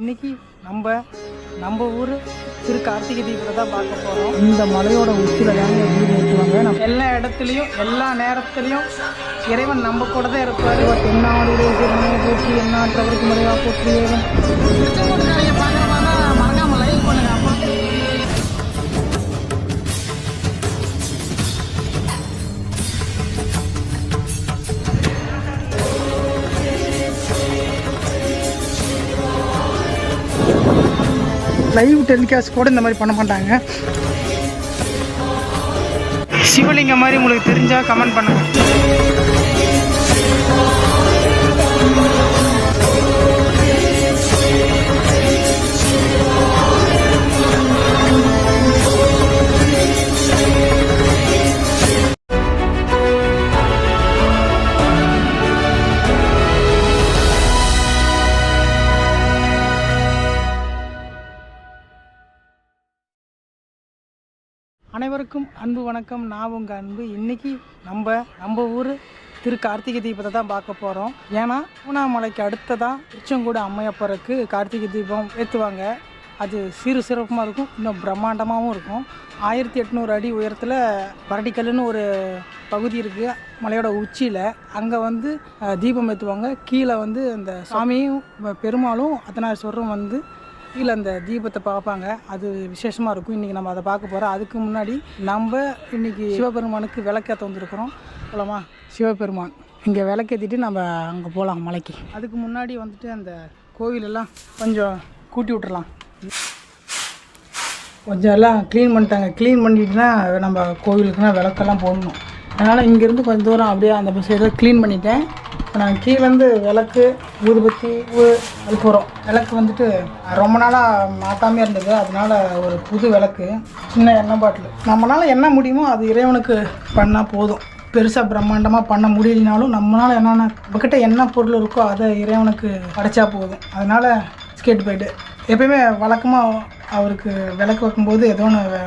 இன்னைக்கு நம்ம ஊர் திரு கார்த்திகை தீபத்தை தான் பார்க்க போகிறோம். இந்த மலையோட உச்சியில் தாங்க தீபம் ஏற்றுவாங்க. நம்ம எல்லா இடத்துலையும் எல்லா நேரத்துலையும் இறைவன் நம்ம கூட தான் இருப்பார். தென்னாடுடைய சிறுமையை போற்றி எந்நாட்டவருக்கு முறையாக போற்றி திருச்செங்கோட்டுக்காரையை பார்க்குறவங்க மறக்காமல் லைக் பண்ணுங்க. அப்பா லைவ் டெலிகாஸ்ட் கூட இந்த மாதிரி பண்ண மாட்டாங்க. சிவலிங்கம் மாதிரி உங்களுக்கு தெரிஞ்சால் கமெண்ட் பண்ணுங்க. அனைவருக்கும் அன்பு வணக்கம். நான் உங்கள் அன்பு. இன்றைக்கி நம்ம ஊர் திரு கார்த்திகை தீபத்தை தான் பார்க்க போகிறோம். ஏன்னா திருவண்ணாமலைக்கு அடுத்ததான் திருச்செங்கோடு அம்மையப்பருக்கு கார்த்திகை தீபம் ஏற்றுவாங்க. அது சிறப்புமாக இருக்கும், இன்னும் பிரம்மாண்டமாகவும் இருக்கும். 1800 அடி உயரத்தில் பரடிக்கல்லுன்னு ஒரு பகுதி இருக்குது மலையோட உச்சியில். அங்கே வந்து தீபம் ஏற்றுவாங்க. கீழே வந்து அந்த சாமியும் பெருமாளும் அத்தனாஸ்வரரும் வந்து கீழே அந்த தீபத்தை பார்ப்பாங்க. அது விசேஷமாக இருக்கும். இன்றைக்கி நம்ம அதை பார்க்க போகிறோம். அதுக்கு முன்னாடி நம்ம இன்றைக்கி சிவபெருமானுக்கு விளக்கேற்ற வந்துருக்குறோம். போகலாமா? சிவபெருமான் இங்கே விளக்கேற்றிட்டு நம்ம அங்கே போகலாம் மலைக்கு. அதுக்கு முன்னாடி வந்துட்டு அந்த கோவிலெல்லாம் கொஞ்சம் கூட்டி விட்டுறலாம். கொஞ்சம் எல்லாம் க்ளீன் பண்ணிட்டாங்க. க்ளீன் பண்ணிட்டுனா நம்ம கோவிலுக்குனா விளக்கெல்லாம் போடணும். அதனால் இங்கேருந்து கொஞ்சம் தூரம் அப்படியே அந்த சைடில் க்ளீன் பண்ணிட்டேன். இப்போ நான் கீழேருந்து விளக்கு ஊதுபத்தி அது போகிறோம். விளக்கு வந்துட்டு ரொம்ப நாளாக மாற்றாமே இருந்தது. அதனால் ஒரு புது விளக்கு, சின்ன எண்ணெய் பாட்டில். நம்மளால் என்ன முடியுமோ அது இறைவனுக்கு பண்ணால் போதும். பெருசாக பிரம்மாண்டமாக பண்ண முடியலனாலும் நம்மளால் என்னென்ன நம்மக்கிட்ட என்ன பொருள் இருக்கோ அதை இறைவனுக்கு படைச்சா போதும். அதனால் ஸ்கேட் போய்ட்டு எப்பயுமே வழக்கமாக அவருக்கு விளக்கு வைக்கும்போது ஏதோ ஒன்று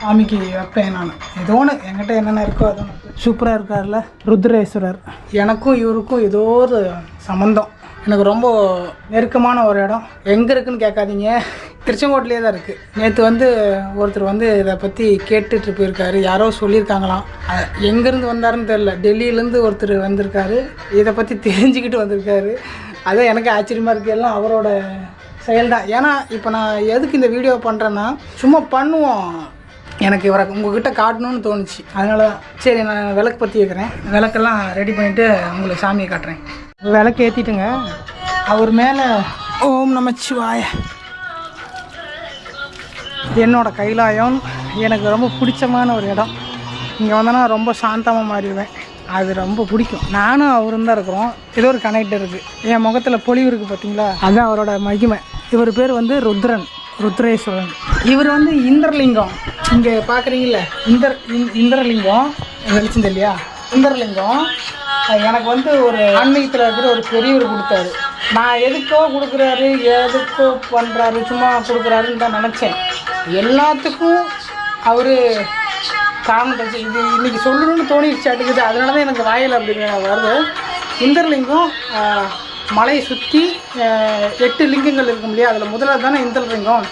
சாமிக்கு வைப்பேன். நான் ஏதோ ஒன்று என்கிட்ட என்னென்ன இருக்கோ அது ஒன்று. சூப்பராக இருக்கார்ல ருத்ரேஸ்வரர். எனக்கும் இவருக்கும் ஏதோ ஒரு சம்மந்தம். எனக்கு ரொம்ப நெருக்கமான ஒரு இடம். எங்கே இருக்குதுன்னு கேட்காதீங்க, திருச்செங்கோட்டிலே தான் இருக்குது. நேற்று வந்து ஒருத்தர் வந்து இதை பற்றி கேட்டுட்டு போயிருக்காரு. யாரோ சொல்லியிருக்காங்களாம். எங்கேருந்து வந்தாருன்னு தெரில. டெல்லியிலேருந்து ஒருத்தர் வந்திருக்காரு, இதை பற்றி தெரிஞ்சுக்கிட்டு வந்திருக்காரு. அதான் எனக்கு ஆச்சரியமாக இருக்குது. எல்லாம் அவரோட செயல்தான். ஏன்னா இப்போ நான் எதுக்கு இந்த வீடியோ பண்ணுறேன்னா, சும்மா பண்ணுவோம், எனக்கு இவரை உங்கள்கிட்ட காட்டணும்னு தோணுச்சு. அதனால சரி நான் விளக்கு பற்றி வைக்கிறேன். விளக்கெல்லாம் ரெடி பண்ணிவிட்டு உங்களுக்கு சாமியை காட்டுறேன். விளக்கு ஏற்றிட்டுங்க. அவர் மேலே ஓம் நமச்சிவாய. என்னோட கைலாயம் எனக்கு ரொம்ப பிடிச்சமான ஒரு இடம். இங்கே வந்தோன்னா ரொம்ப சாந்தமாக மாறிடுவேன். அது ரொம்ப பிடிக்கும். நானும் அவரும் தான் இருக்கிறோம். ஏதோ ஒரு கனெக்ட் இருக்குது. என் முகத்தில் பொலிவு இருக்குது பார்த்தீங்களா, அதுதான் அவரோட மகிமை. இவர் பேர் வந்து ருத்ரேஸ்வரன். இவர் வந்து இந்திரலிங்கம். இங்கே பார்க்குறீங்கள இந்திரலிங்கம் வெளிச்சம் இல்லையா? இந்திரலிங்கம் எனக்கு வந்து ஒரு ஆன்மீகத்தில் இருக்கிற ஒரு பெரியவர் கொடுத்தாரு. நான் எதுக்கோ கொடுக்குறாரு, எதுக்கோ பண்ணுறாரு, சும்மா கொடுக்குறாருன்னு தான் நினச்சேன். எல்லாத்துக்கும் அவர் காரணம் தெரிஞ்சு இது இன்றைக்கி சொல்லணும்னு தோணிடுச்சாட்டுக்குது. அதனால தான் எனக்கு வாயில் அப்படி வருது. இந்திரலிங்கம் மலையை சுற்றி 8 லிங்கங்கள் இருக்கும் இல்லையா? அதில் முதல்ல தானே இந்திரலிங்கம்.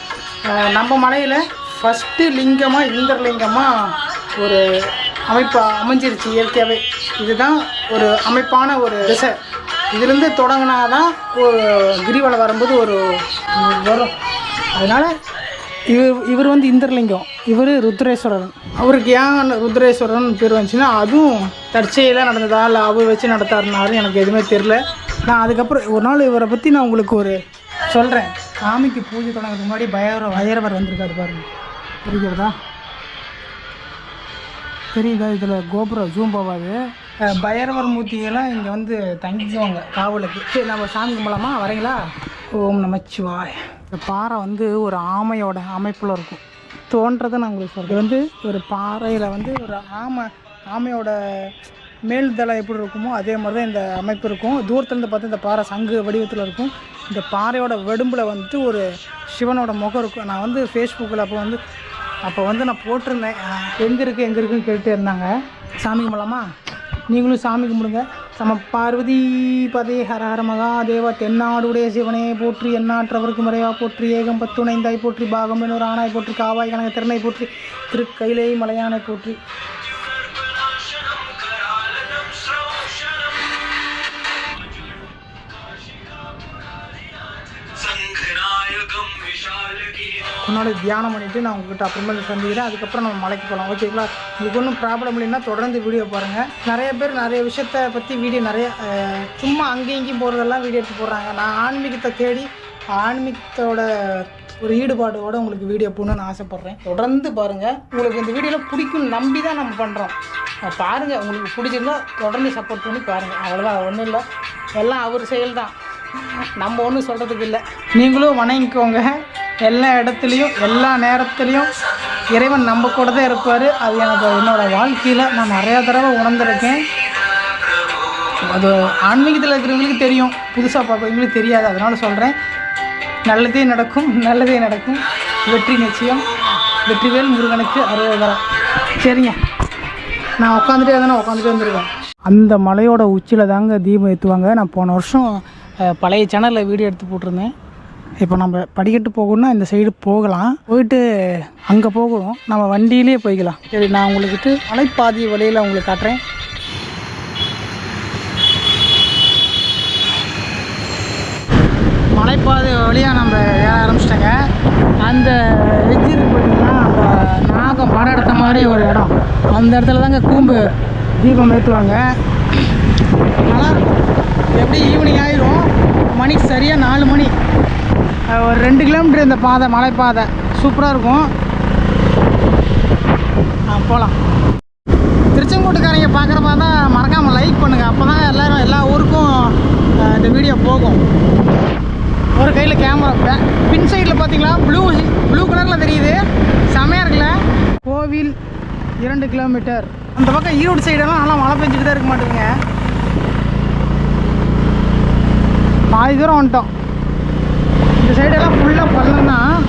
நம்ம மலையில் ஃபஸ்ட்டு லிங்கமாக இந்திரலிங்கமாக ஒரு அமைப்பு அமைஞ்சிருச்சு இயற்கையாகவே. இதுதான் ஒரு அமைப்பான ஒரு திசை. இதுலேருந்து தொடங்கினாதான் ஒரு கிரிவலம் வரும்போது ஒரு வரும். அதனால் இவர் வந்து இந்திரலிங்கம், இவர் ருத்ரேஸ்வரன். அவருக்கு ஏன் ருத்ரேஸ்வரன் பேர் வந்துச்சுன்னா, அதுவும் தற்செயலாக நடந்ததா இல்லை அவர் வச்சு நடத்தாருனாலும் எனக்கு எதுவுமே தெரில. நான் அதுக்கப்புறம் ஒரு நாள் இவரை பற்றி நான் உங்களுக்கு ஒரு சொல்கிறேன். சாமிக்கு பூஜை தொடங்கிறதுக்கு முன்னாடி பைரவர் வந்திருக்காரு பாருங்க. தெரிகிறதா? தெரியுதா? இதில் கோபுரம் ஜூம் போகாது. பைரவர் மூர்த்தியெல்லாம் இங்கே வந்து தங்கிக்குவாங்க காவலுக்கு. சரி நம்ம சாமி கும்பலாமா? வரீங்களா? ஓம் நமச்சிவாய். இந்த பாறை வந்து ஒரு ஆமையோட அமைப்பில் இருக்கும். தோன்றதை நான் உங்களுக்கு சொல்கிறேன். இது வந்து ஒரு பாறையில் வந்து ஒரு ஆமையோட மேல்தலை எப்படி இருக்குமோ அதே மாதிரி தான் இந்த அமைப்பு இருக்கும். தூரத்துலேருந்து பார்த்தா இந்த பாறை சங்கு வடிவத்தில் இருக்கும். இந்த பாறையோட வெடும்பில் வந்துட்டு ஒரு சிவனோட முகம் இருக்கும். நான் வந்து ஃபேஸ்புக்கில் அப்போ வந்து நான் போட்டிருந்தேன். எங்கே இருக்குன்னு கேட்டுகிட்டே இருந்தாங்க. சாமி கும்பிடலாமா? நீங்களும் சாமி கும்பிடுங்க. நம பார்வதி பதே ஹர ஹர மகாதேவ. தென்னாடுடைய சிவனே போற்றி, எண்ணாற்றவருக்கு முறையா போற்றி, ஏகம் பத்துணைந்தாய் போற்றி, பாகம் ஒரு ஆணாய் போற்றி, காவாய் கனக திறனை போற்றி, திருக்கையிலே மலையானை போற்றி. முன்னாடி தியானம் பண்ணிவிட்டு நான் உங்கள்கிட்ட அப்புறமேல சந்திக்கிறேன். அதுக்கப்புறம் நம்ம மலைக்கு போகலாம். ஓகேங்களா? உங்களுக்கு ஒன்றும் ப்ராப்ளம் இல்லைன்னா தொடர்ந்து வீடியோ பாருங்கள். நிறைய பேர் நிறைய விஷயத்தை பற்றி வீடியோ நிறைய சும்மா அங்கேயும் இங்கேயும் போகிறதெல்லாம் வீடியோ எடுத்து போடுறாங்க. நான் ஆன்மீகத்தை தேடி ஆன்மீகத்தோட ஒரு ஈடுபாடோடு உங்களுக்கு வீடியோ போடணுன்னு ஆசைப்பட்றேன். தொடர்ந்து பாருங்கள். உங்களுக்கு இந்த வீடியோவில் பிடிக்கும்னு நம்பி தான் நம்ம பண்ணுறோம். பாருங்கள், உங்களுக்கு பிடிச்சிருந்தா தொடர்ந்து சப்போர்ட் பண்ணி பாருங்கள். அவ்வளோதான், ஒன்றும் இல்லை. எல்லாம் அவர் செயல் தான், நம்ம ஒன்றும் சொல்கிறதுக்கு இல்லை. நீங்களும் வணங்கிக்கோங்க. எல்லா இடத்துலையும் எல்லா நேரத்துலையும் இறைவன் நம்ம கூட தான் இருப்பார். அது எனக்கு என்னோடய வாழ்க்கையில் நான் நிறையா தடவை உணர்ந்திருக்கேன். அது ஆன்மீகத்தில் இருக்கிறவங்களுக்கு தெரியும், புதுசாக பார்க்குறவங்களுக்கு தெரியாது. அதனால் சொல்கிறேன், நல்லதே நடக்கும், நல்லதே நடக்கும். வெற்றி நிச்சயம். வெற்றிவேல் முருகனுக்கு அருள்தரா. சரிங்க, நான் உட்காந்துட்டே வந்துடுவேன். அந்த மலையோட உச்சியில் தாங்க தீபம் ஏற்றுவாங்க. நான் போன வருஷம் பழைய சேனலில் வீடியோ எடுத்து போட்டிருந்தேன். இப்போ நம்ம படிக்கட்டு போகணுன்னா இந்த சைடு போகலாம். போயிட்டு அங்கே போகணும், நம்ம வண்டியிலே போய்க்கலாம். சரி, நான் உங்கள்கிட்ட மலைப்பாதி வழியில் உங்களுக்கு காட்டுறேன். மலைப்பாதை வழியாக நம்ம ஏற ஆரம்பிச்சிட்டேங்க. அந்த வெஜ்ஜிருக்கு பார்த்தீங்கன்னா, அந்த நாகம் படம் எடுத்த மாதிரி ஒரு இடம், அந்த இடத்துல தாங்க கூம்பு தீபம் ஏற்றுவாங்க. நல்லாயிருக்கும். எப்படி ஈவினிங் ஆயிரும், மணி சரியாக 4 மணி. ஒரு 2 கிலோமீட்டர் இந்த பாதை, மலைப்பாதை சூப்பராக இருக்கும். போகலாம். திருச்செங்கோட்டுக்காரங்க பார்க்குறப்ப தான் மறக்காமல் லைக் பண்ணுங்கள். அப்போ தான் எல்லோரும் எல்லா ஊருக்கும் இந்த வீடியோ போகும். ஒரு கையில் கேமரா, பின் சைடில் பார்த்தீங்களா ப்ளூ கலரில் தெரியுது, செமையாக இருக்குல்ல. கோவில் 2 கிலோமீட்டர். அந்த பக்கம் ஈரோடு சைடெல்லாம் நல்லா மழை பெஞ்சிட்டு தான் இருக்க மாட்டேங்குங்க. பாதி தூரம் வந்துட்டோம். இந்த சைடெல்லாம் ஃபுல்லாக பள்ளம் தான்.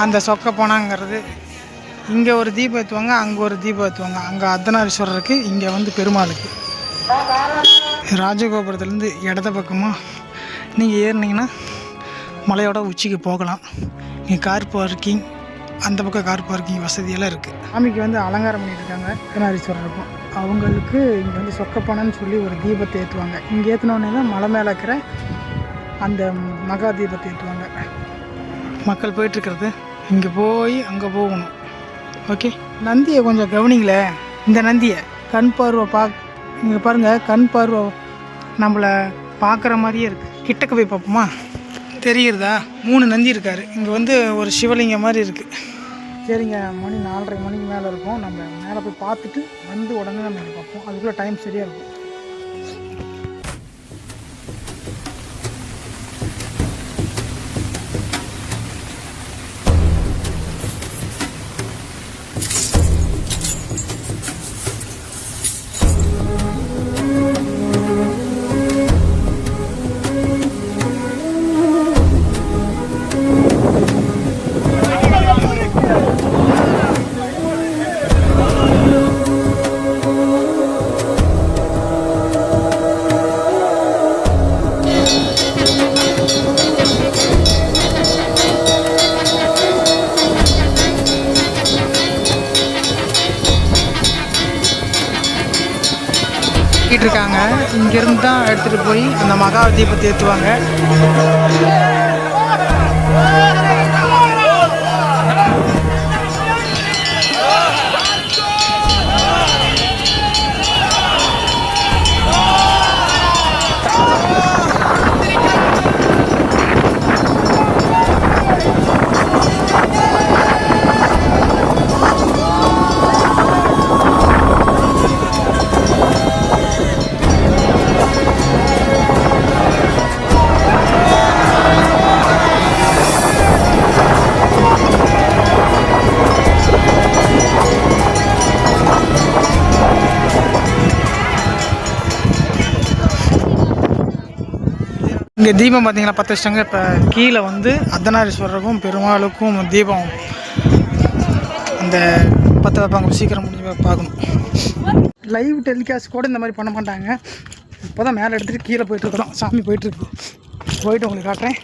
அந்த சொக்க போனாங்கிறது இங்கே ஒரு தீபம் ஏற்றுவாங்க, அங்கே ஒரு தீபம் ஏற்றுவாங்க. அங்கே அர்த்தநாரீஸ்வரருக்கு, இங்கே வந்து பெருமாளுக்கு. ராஜகோபுரத்துலேருந்து இடது பக்கமாக நீங்கள் ஏறினீங்கன்னா மலையோட உச்சிக்கு போகலாம். இங்கே கார் பார்க்கிங், அந்த பக்கம் கார் பார்க்கிங் வசதியெல்லாம் இருக்குது. சாமிக்கு வந்து அலங்காரம் பண்ணியிருக்காங்க அர்த்தநாரீஸ்வரருக்கும். அவங்களுக்கு இங்கே வந்து சொக்கப்பனன்னு சொல்லி ஒரு தீபத்தை ஏற்றுவாங்க. இங்கே ஏற்றினோடனே தான் மலை மேலே இருக்கிற அந்த மகா தீபத்தை ஏற்றுவாங்க. மக்கள் போயிட்டுருக்கிறது இங்கே போய் அங்கே போகணும். ஓகே, நந்தியை கொஞ்சம் கவனிங்களே. இந்த நந்தியை கண் பார்வை இங்கே பாருங்கள், கண் பார்வை நம்மளை பார்க்குற மாதிரியே இருக்குது. கிட்டக்க போய் பார்ப்போமா? தெரிகிறதா? 3 நந்தி இருக்கார். இங்கே வந்து ஒரு சிவலிங்கம் மாதிரி இருக்குது. சரிங்க, மணி 4:30 மணிக்கு மேலே இருக்கும். நம்ம மேலே போய் பார்த்துட்டு வந்து உடனே நம்ம பார்ப்போம். அதுக்குள்ளே டைம் சரியாக இருக்கும். இங்கேருந்து தான் எடுத்துகிட்டு போய் அந்த மகா தீபத்தை ஏற்றுவாங்க. இங்கே தீபம் பார்த்தீங்கன்னா பற்ற வச்சிட்டாங்க. இப்போ கீழே வந்து அர்த்தநாரீஸ்வரருக்கும் பெருமாளுக்கும் தீபம் அந்த பற்ற வைப்பாங்க. சீக்கிரம் முடிஞ்சு பார்க்கணும். லைவ் டெலிகாஸ்ட் கூட இந்த மாதிரி பண்ண மாட்டாங்க. இப்போ தான் மேலே எடுத்துகிட்டு கீழே போயிட்டுருக்குறோம். சாமி போயிட்டுருக்கு. போயிட்டு உங்களுக்கு காட்டுறேன்.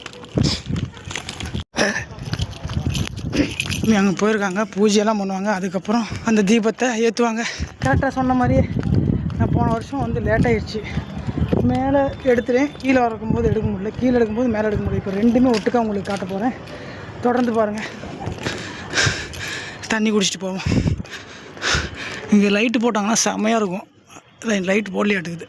அங்கே போயிருக்காங்க, பூஜையெல்லாம் பண்ணுவாங்க. அதுக்கப்புறம் அந்த தீபத்தை ஏற்றுவாங்க. கரெக்டாக சொன்ன மாதிரியே நான் போன வருஷம் வந்து லேட்டாகிடுச்சு. மேலே எடுத்துட்டேன், கீழே இருக்கும்போது எடுக்க முடியல, கீழே எடுக்கும்போது மேலே எடுக்க முடியல. இப்போ ரெண்டுமே ஒட்டுக்கா உங்களுக்கு காட்ட போகிறேன். தொடர்ந்து பாருங்கள். தண்ணி குடிச்சிட்டு போவோம். இங்கே லைட்டு போட்டாங்கன்னா செம்மையாக இருக்கும். லைட் போடலையே எடுக்குது.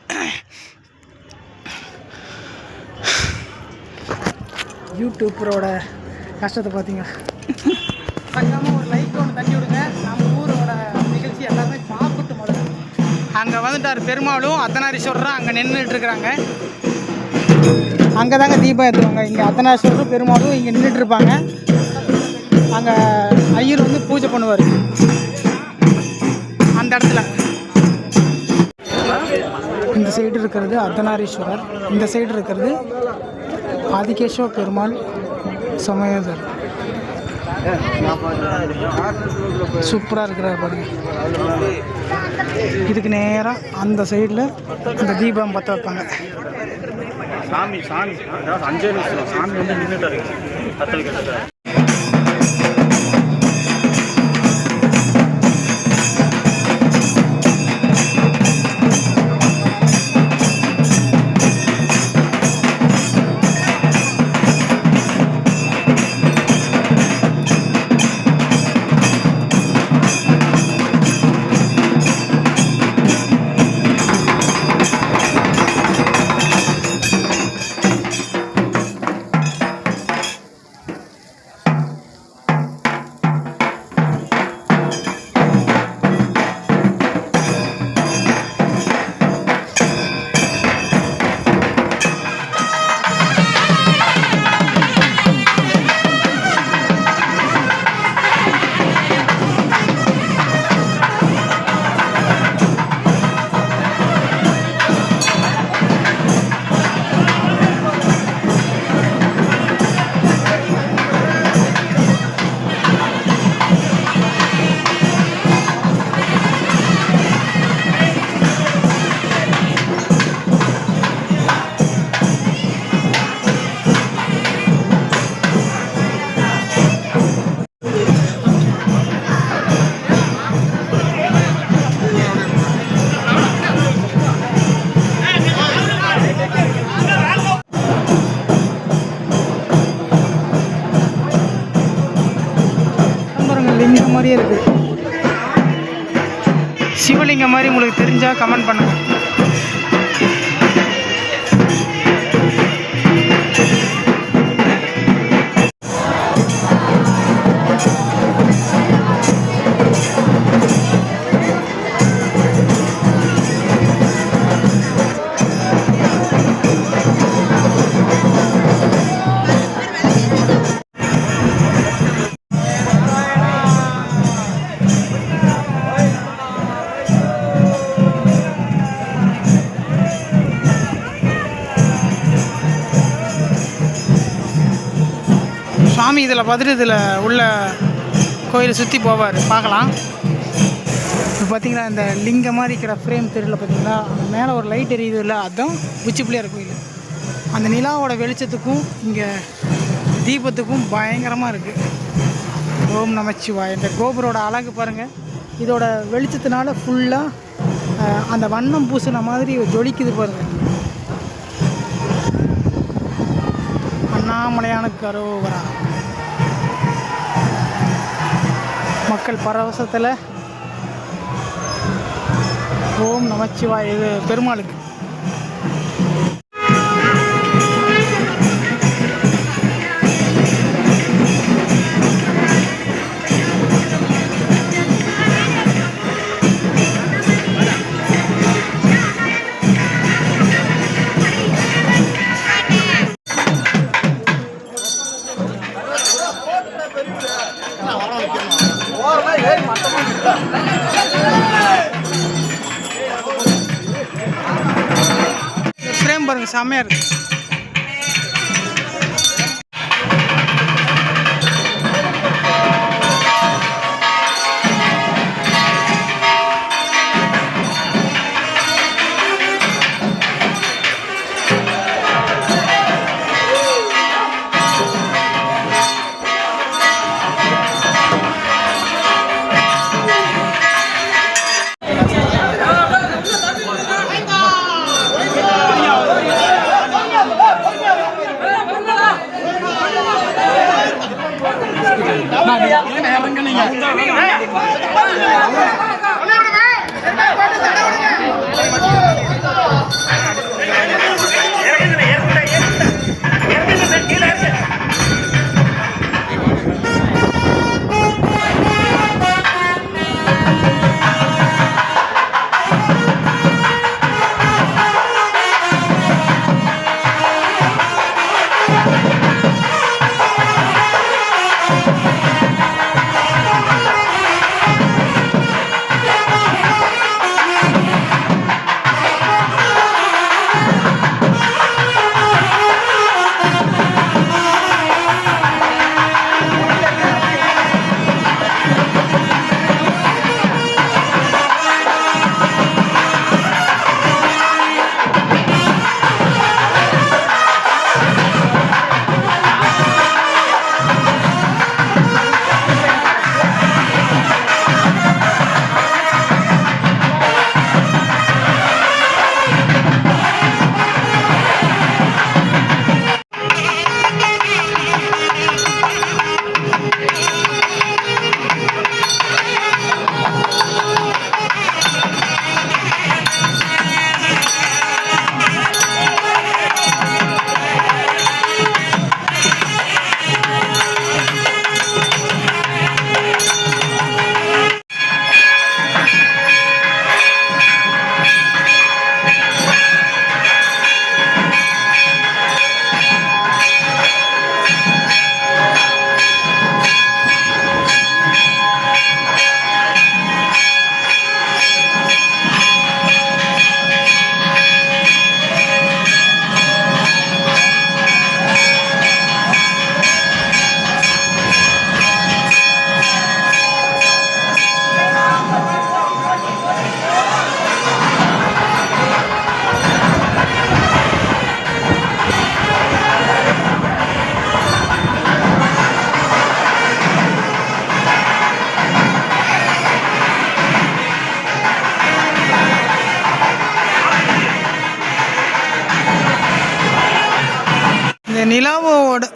யூடியூப்பரோட கஷ்டத்தை பார்த்தீங்களா? பக்காமல் ஒரு லைட் ஒன்று தண்ணி விடுங்க. நம்ம ஊரோட நிகழ்ச்சி எல்லாமே பார்க்கட்டு முதல்ல. அங்கே வந்துட்டார் பெருமாளும் அர்த்தநாரீஸ்வரரும் அங்கே நின்றுட்டுருக்குறாங்க. அங்கே தாங்க தீபம் ஏற்றுவாங்க. இங்கே அர்த்தநாரீஸ்வரரும் பெருமாளும் இங்கே நின்றுட்டுருப்பாங்க. அங்கே ஐயர் வந்து பூஜை பண்ணுவார் அந்த இடத்துல. இந்த சைடு இருக்கிறது அர்த்தநாரீஸ்வரர், இந்த சைடு இருக்கிறது ஆதிகேஸ்வர பெருமாள் சமயதர். சூப்பராக இருக்கிறார் பாருங்க. இதுக்கு நேராக அந்த சைடில் அந்த தீபம் பற்ற வைப்பாங்க. சாமி சாமி அஞ்சலி சாமி வந்து நின்றுட்டாரு பற்ற வைக்கிறது. லிங்கம் மாதிரியே இருக்குது. சிவலிங்கம் மாதிரி உங்களுக்கு தெரிஞ்சால் கமெண்ட் பண்ணுங்கள். சாமி இதில் பார்த்துட்டு இதில் உள்ள கோயிலை சுற்றி போவார், பார்க்கலாம். இப்போ பார்த்தீங்கன்னா இந்த லிங்கம் மாதிரி இருக்கிற ஃப்ரேம் தெரியல பார்த்தீங்களா, மேலே ஒரு லைட் எரியுது இல்லை, அதுதான் உச்சி பிள்ளையார் கோயில். அந்த நிலாவோட வெளிச்சத்துக்கும் இங்கே தீபத்துக்கும் பயங்கரமாக இருக்குது. ஓம் நமச்சிவாய். இந்த கோபுரோட அழகு பாருங்கள். இதோட வெளிச்சத்தினால ஃபுல்லாக அந்த வண்ணம் பூசின மாதிரி ஜொலிக்குது பாருங்கள். அண்ணாமலையானுக்கு அரோகரா. மக்கள் பரவசத்தில் ஓம் நமச்சிவாய. இது பெருமாளுக்கு. ஃப்ரேம் பாருங்க, செம்மையா இருக்கு.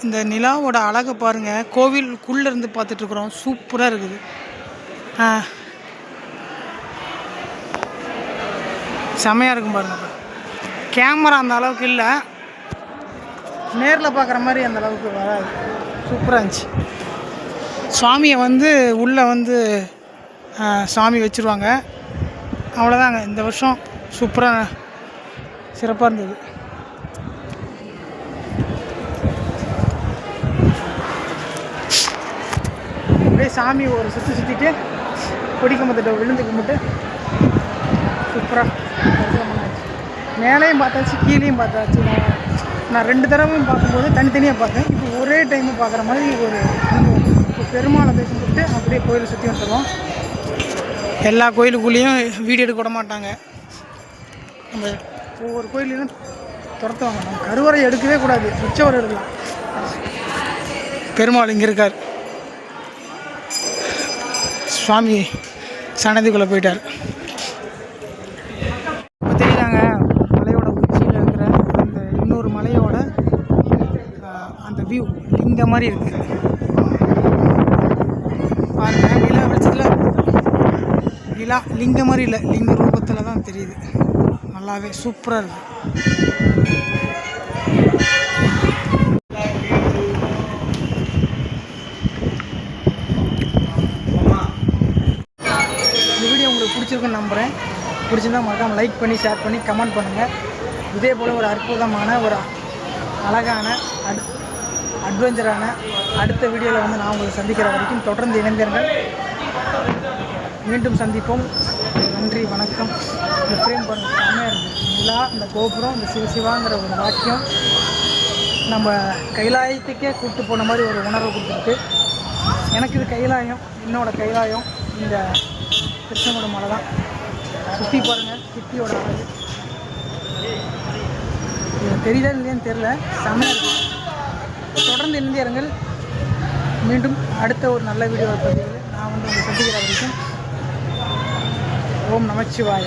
இந்த நிலாவோட அழகை பாருங்கள். கோவிலுக்குள்ளே இருந்து பார்த்துட்ருக்குறோம். சூப்பராக இருக்குது. செம்மையாக இருக்கும் பாருங்கள். கேமரா அந்த அளவுக்கு இல்லை, நேரில் பார்க்குற மாதிரி அந்த அளவுக்கு வராது. சூப்பராக இருந்துச்சு. சுவாமியை உள்ளே சாமி வச்சுருவாங்க. அவ்வளோதாங்க. இந்த வருஷம் சூப்பராக சிறப்பாக இருந்தது. அப்படியே சாமி ஒரு சுற்றிட்டு கொடிக்கம்பத்திட்ட விழுந்து கும்பிட்டு சூப்பராக மேலேயும் பார்த்தாச்சு, கீழேயும் பார்த்தாச்சு. நான் 2 தடவையும் பார்க்கும்போது தனித்தனியாக பார்த்தேன். இப்போ ஒரே டைமு பார்க்குற மாதிரி ஒரு அனுபவம். இப்போ பெருமாளை போய் கும்பிட்டு அப்படியே கோயிலை சுற்றி வந்துடுவோம். எல்லா கோயிலுக்குள்ளேயும் வீடியோ எடுக்க விட மாட்டாங்க. நம்ம ஒவ்வொரு கோயிலையும் துரத்துவாங்க. நம்ம கருவறை எடுக்கவே கூடாது, உச்சவரை எடுக்கலாம். பெருமாள் இங்கே இருக்கார். சுவாமி சன்னதிக்குள்ளே போயிட்டார். இப்போ தெரியுதாங்க, மலையோட உச்சியில் இருக்கிற அந்த இன்னொரு மலையோட அந்த வியூ இந்த மாதிரி இருக்குது பாருங்கள். நிலா வெளிச்சத்தில் நிலா லிங்க மாதிரி இல்லை, லிங்க ரூபத்தில் தான் தெரியுது. நல்லாவே சூப்பராக இருக்குது. இந்த வீடியோ உங்களுக்கு பிடிச்சிருக்குன்னு நம்புகிறேன். பிடிச்சிருந்தால் மறக்காமல் லைக் பண்ணி ஷேர் பண்ணி கமெண்ட் பண்ணுங்கள். இதே போல் ஒரு அற்புதமான ஒரு அழகான அட்வென்ச்சரான அடுத்த வீடியோவில் வந்து நான் உங்களை சந்திக்கிற வரைக்கும் தொடர்ந்து இணைந்திருங்கள். மீண்டும் சந்திப்போம். நன்றி, வணக்கம். இந்த ஃப்ரேம் பாருங்கள், செம்மையாக இருக்குது. நிலா, இந்த கோபுரம், இந்த சிவசிவாங்கிற ஒரு வாக்கியம் நம்ம கைலாயத்துக்கே கூப்பிட்டு போன மாதிரி ஒரு உணர்வை கொடுத்துருக்கு. எனக்கு இது கைலாயம், என்னோடய கைலாயம் இந்த கிருஷ்ணனோட மலை தான். சுற்றி பாருங்கள், சுற்றியோட அழகு தெரியுதா இல்லையான்னு தெரில, செம்மையாக இருக்குது. தொடர்ந்து இந்தியர்கள் மீண்டும் அடுத்த ஒரு நல்ல வீடியோ பதிவில் நான் வந்து உங்களை சந்திக்கிற வரைக்கும் ஓம் நமச்சிவாய.